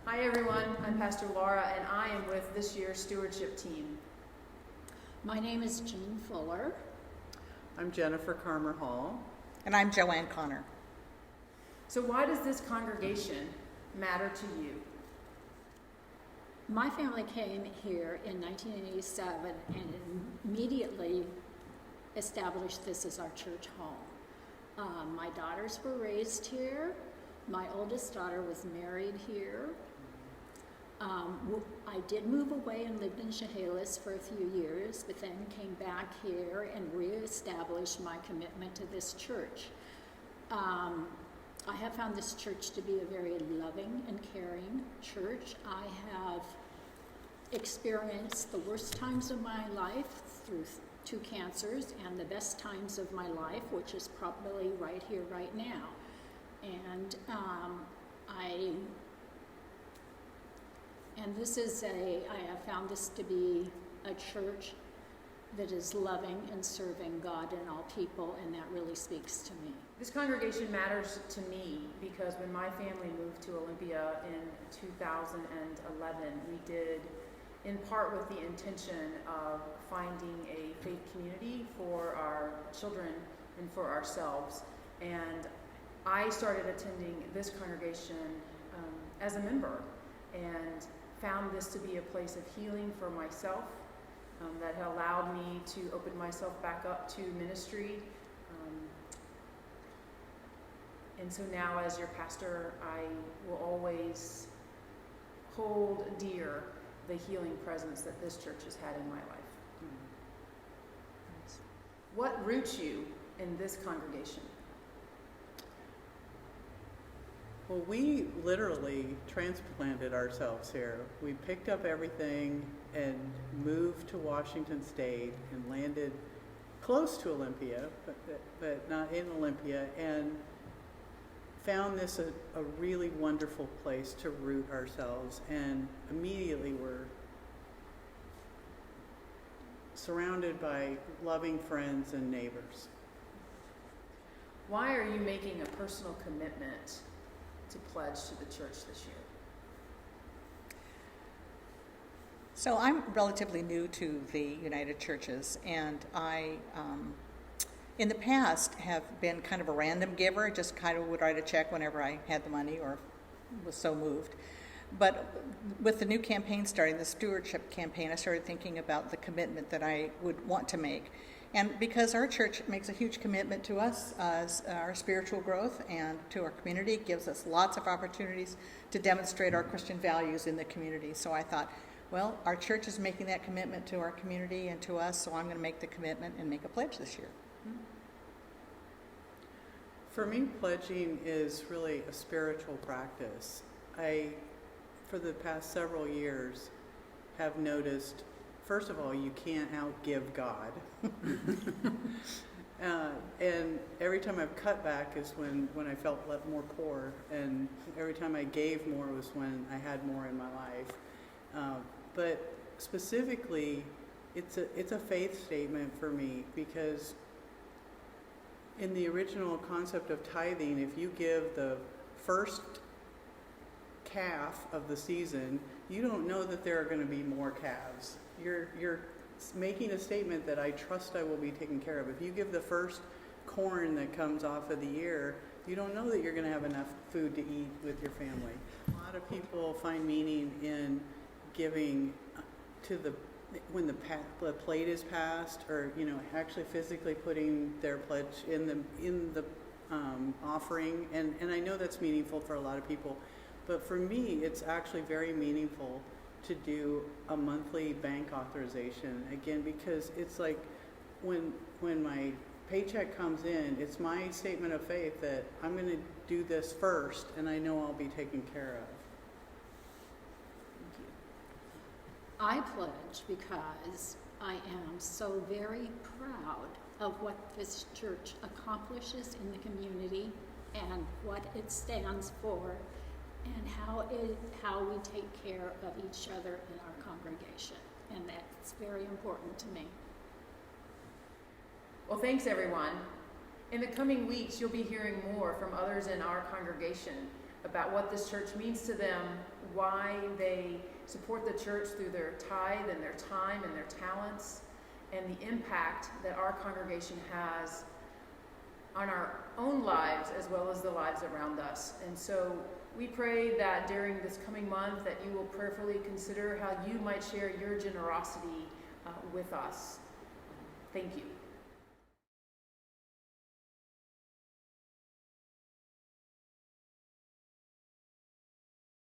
Hi everyone, I'm Pastor Laura and I am with this year's Stewardship Team. My name is Jean Fuller. I'm Jennifer Carmer Hall. And I'm Joanne Connor. So why does this congregation matter to you? My family came here in 1987 and immediately established this as our church home. My daughters were raised here. My oldest daughter was married here. I did move away and lived in Chehalis for a few years, but then came back here and reestablished my commitment to this church. I have found this church to be a very loving and caring church. I have experienced the worst times of my life through 2 cancers and the best times of my life, which is probably right here, right now. And I have found this to be a church that is loving and serving God and all people, and that really speaks to me. This congregation matters to me because when my family moved to Olympia in 2011, we did in part with the intention of finding a faith community for our children and for ourselves. And I started attending this congregation as a member and found this to be a place of healing for myself that allowed me to open myself back up to ministry. And so now as your pastor, I will always hold dear the healing presence that this church has had in my life. What roots you in this congregation? Well, we literally transplanted ourselves here. We picked up everything and moved to Washington State and landed close to Olympia, but not in Olympia, and found this a really wonderful place to root ourselves, and immediately we're surrounded by loving friends and neighbors. Why are you making a personal commitment to pledge to the church this year? So I'm relatively new to the United Churches, and I, in the past, have been kind of a random giver, just kind of would write a check whenever I had the money or was so moved. But with the new campaign starting, the stewardship campaign, I started thinking about the commitment that I would want to make. And because our church makes a huge commitment to us as our spiritual growth and to our community, it gives us lots of opportunities to demonstrate our Christian values in the community. So I thought, well, our church is making that commitment to our community and to us, so I'm going to make the commitment and make a pledge this year. For me, pledging is really a spiritual practice. I, for the past several years, have noticed, first of all, you can't outgive God. And every time I've cut back is when I felt more poor, and every time I gave more was when I had more in my life. But specifically, it's a faith statement for me, because in the original concept of tithing, if you give the first calf of the season, you don't know that there are going to be more calves. You're making a statement that I trust I will be taken care of. If you give the first corn that comes off of the year, you don't know that you're going to have enough food to eat with your family. A lot of people find meaning in giving to when the plate is passed, or actually physically putting their pledge in the offering, and I know that's meaningful for a lot of people, but for me it's actually very meaningful to do a monthly bank authorization, again, because it's like when my paycheck comes in, it's my statement of faith that I'm going to do this first, and I know I'll be taken care of. I pledge because I am so very proud of what this church accomplishes in the community and what it stands for and how we take care of each other in our congregation. And that's very important to me. Well, thanks everyone. In the coming weeks, you'll be hearing more from others in our congregation about what this church means to them, why they support the church through their tithe and their time and their talents, and the impact that our congregation has on our own lives as well as the lives around us. And so we pray that during this coming month that you will prayerfully consider how you might share your generosity with us. Thank you.